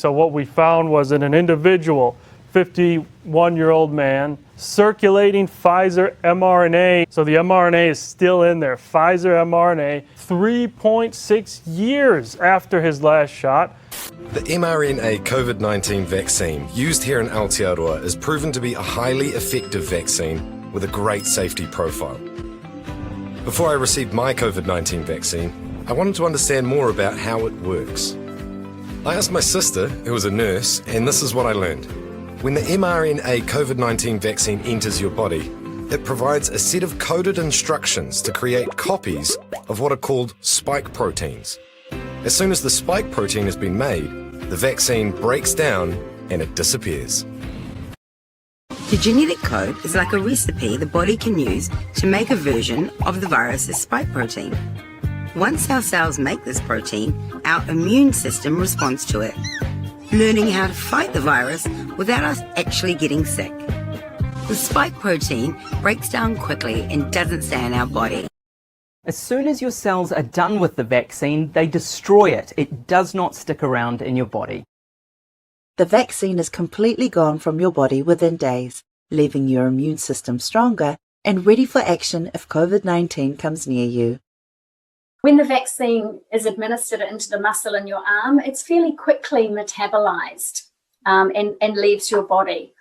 So what we found was in an individual, 51-year-old man, circulating Pfizer mRNA. So the mRNA is still in there. Pfizer mRNA, 3.6 years after his last shot. The mRNA COVID-19 vaccine used here in Aotearoa is proven to be a highly effective vaccine with a great safety profile. Before I received my COVID-19 vaccine, I wanted to understand more about how it works. I asked my sister, who was a nurse, and this is what I learned. When the mRNA COVID-19 vaccine enters your body, it provides a set of coded instructions to create copies of what are called spike proteins. As soon as the spike protein has been made, the vaccine breaks down and it disappears. The genetic code is like a recipe the body can use to make a version of the virus's spike protein. Once our cells make this protein, our immune system responds to it, learning how to fight the virus without us actually getting sick. The spike protein breaks down quickly and doesn't stay in our body. As soon as your cells are done with the vaccine, they destroy it. It does not stick around in your body. The vaccine is completely gone from your body within days, leaving your immune system stronger and ready for action if COVID-19 comes near you. When the vaccine is administered into the muscle in your arm, it's fairly quickly metabolized and leaves your body.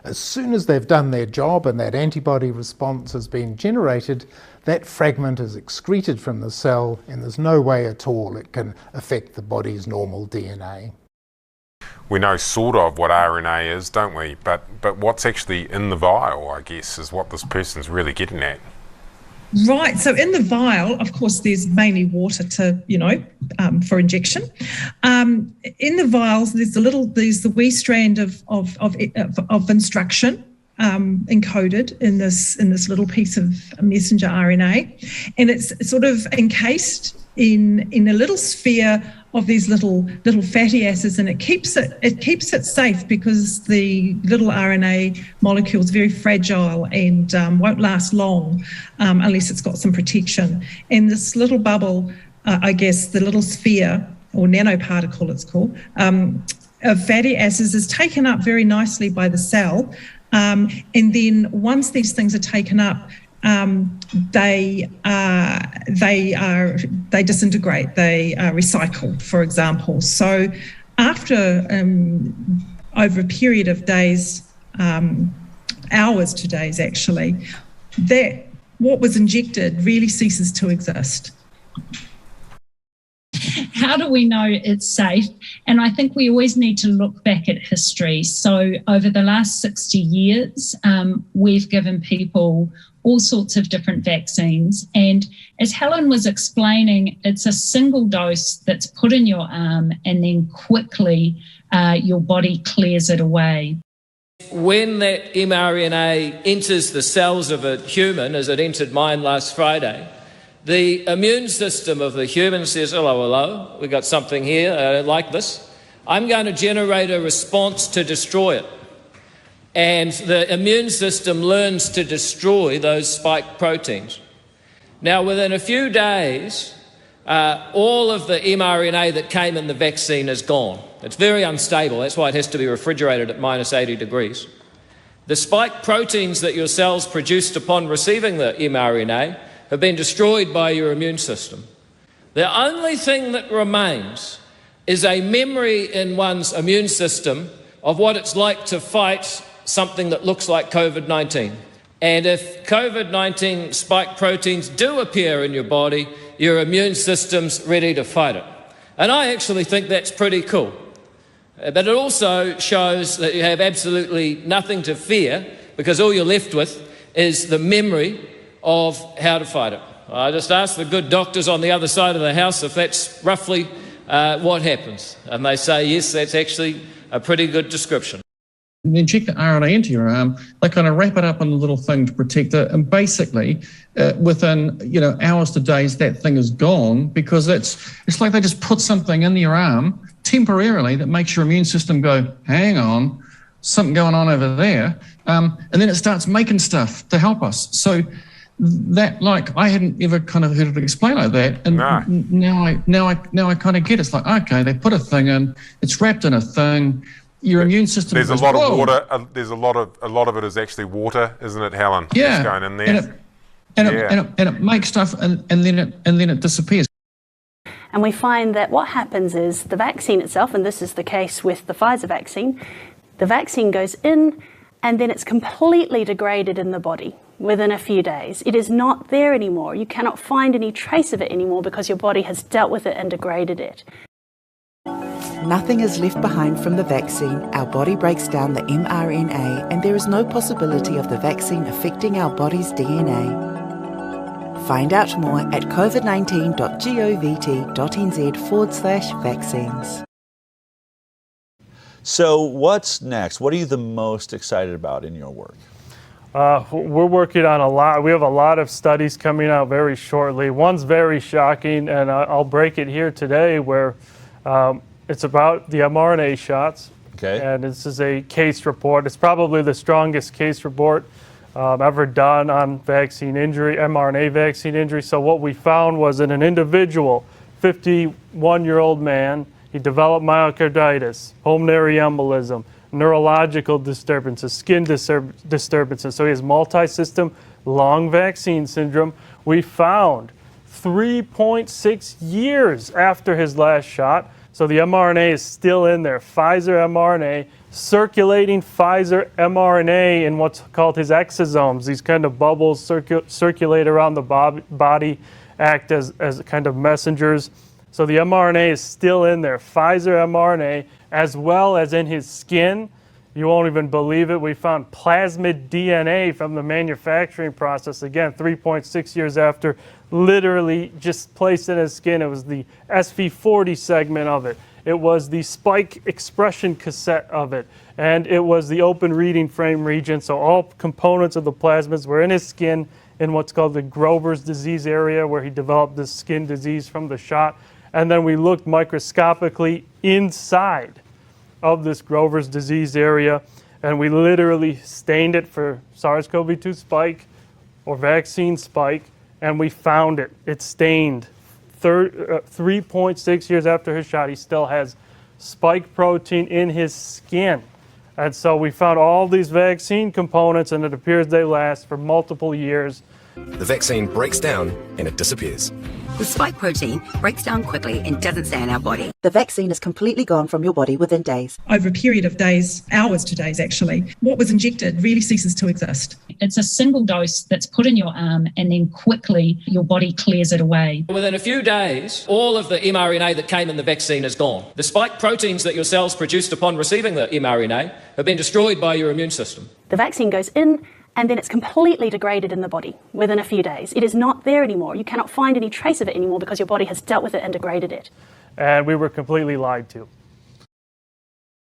As soon as they've done their job and that antibody response has been generated, that fragment is excreted from the cell and there's no way at all it can affect the body's normal DNA. We know sort of what RNA is, don't we? But what's actually in the vial, I guess, is what this person's really getting at. Right. So in the vial, of course, there's mainly water for injection. In the vials, there's the wee strand of instruction encoded in this little piece of messenger RNA, and it's sort of encased in a little sphere of these little fatty acids, and it keeps it safe because the little RNA molecule is very fragile and won't last long unless it's got some protection. And this little bubble, the little sphere or nanoparticle it's called, of fatty acids is taken up very nicely by the cell, and then once these things are taken up, they disintegrate, they are recycled, for example. So after over a period of days, hours to days actually, that what was injected really ceases to exist. How do we know it's safe? And I think we always need to look back at history. So over the last 60 years, we've given people all sorts of different vaccines. And as Helen was explaining, it's a single dose that's put in your arm and then quickly your body clears it away. When that mRNA enters the cells of a human, as it entered mine last Friday, the immune system of the human says, hello, we got something here, I don't like this. I'm going to generate a response to destroy it. And the immune system learns to destroy those spike proteins. Now, within a few days, all of the mRNA that came in the vaccine is gone. It's very unstable. That's why it has to be refrigerated at minus 80 degrees. The spike proteins that your cells produced upon receiving the mRNA have been destroyed by your immune system. The only thing that remains is a memory in one's immune system of what it's like to fight something that looks like COVID-19. And if COVID-19 spike proteins do appear in your body, your immune system's ready to fight it. And I actually think that's pretty cool. But it also shows that you have absolutely nothing to fear because all you're left with is the memory of how to fight it. I just asked the good doctors on the other side of the house if that's roughly what happens. And they say, yes, that's actually a pretty good description. They inject the RNA into your arm, they kind of wrap it up in a little thing to protect it, and basically within hours to days that thing is gone because it's like they just put something in your arm temporarily that makes your immune system go, hang on, something going on over there, and then it starts making stuff to help us. So that, like, I hadn't ever kind of heard it explained like that, and now I kind of get it. It's like, okay, they put a thing in, it's wrapped in a thing. Your immune system. There's goes, a lot of whoa. water. There's a lot of it is actually water, isn't it, Helen? Yeah, it's going in there. And it makes stuff, and then it disappears. And we find that what happens is the vaccine itself, and this is the case with the Pfizer vaccine, the vaccine goes in and then it's completely degraded in the body within a few days. It is not there anymore. You cannot find any trace of it anymore because your body has dealt with it and degraded it. Nothing is left behind from the vaccine. Our body breaks down the mRNA and there is no possibility of the vaccine affecting our body's DNA. Find out more at covid19.govt.nz/vaccines. So what's next? What are you the most excited about in your work? We're working on a lot. We have a lot of studies coming out very shortly. One's very shocking, and I'll break it here today, where it's about the mRNA shots. Okay. And this is a case report. It's probably the strongest case report ever done on vaccine injury, mRNA vaccine injury. So what we found was in an individual, 51-year-old man, he developed myocarditis, pulmonary embolism, neurological disturbances, skin disturbances. So he has multi-system lung vaccine syndrome. We found 3.6 years after his last shot. So the mRNA is still in there. Pfizer mRNA, circulating Pfizer mRNA in what's called his exosomes. These kind of bubbles circulate around the body, act as kind of messengers. So the mRNA is still in there. Pfizer mRNA, as well as in his skin. You won't even believe it. We found plasmid DNA from the manufacturing process. Again, 3.6 years after, literally just placed in his skin. It was the SV40 segment of it. It was the spike expression cassette of it. And it was the open reading frame region. So all components of the plasmids were in his skin in what's called the Grover's disease area, where he developed this skin disease from the shot. And then we looked microscopically inside of this Grover's disease area, and we literally stained it for SARS-CoV-2 spike or vaccine spike, and we found it. It stained. 3.6 years after his shot, he still has spike protein in his skin. And so we found all these vaccine components, and it appears they last for multiple years. The vaccine breaks down and it disappears. The spike protein breaks down quickly and doesn't stay in our body. The vaccine is completely gone from your body within days. Over a period of days, hours to days actually, what was injected really ceases to exist. It's a single dose that's put in your arm and then quickly your body clears it away. Within a few days, all of the mRNA that came in the vaccine is gone. The spike proteins that your cells produced upon receiving the mRNA have been destroyed by your immune system. The vaccine goes in and then it's completely degraded in the body within a few days. It is not there anymore. You cannot find any trace of it anymore because your body has dealt with it and degraded it. And we were completely lied to.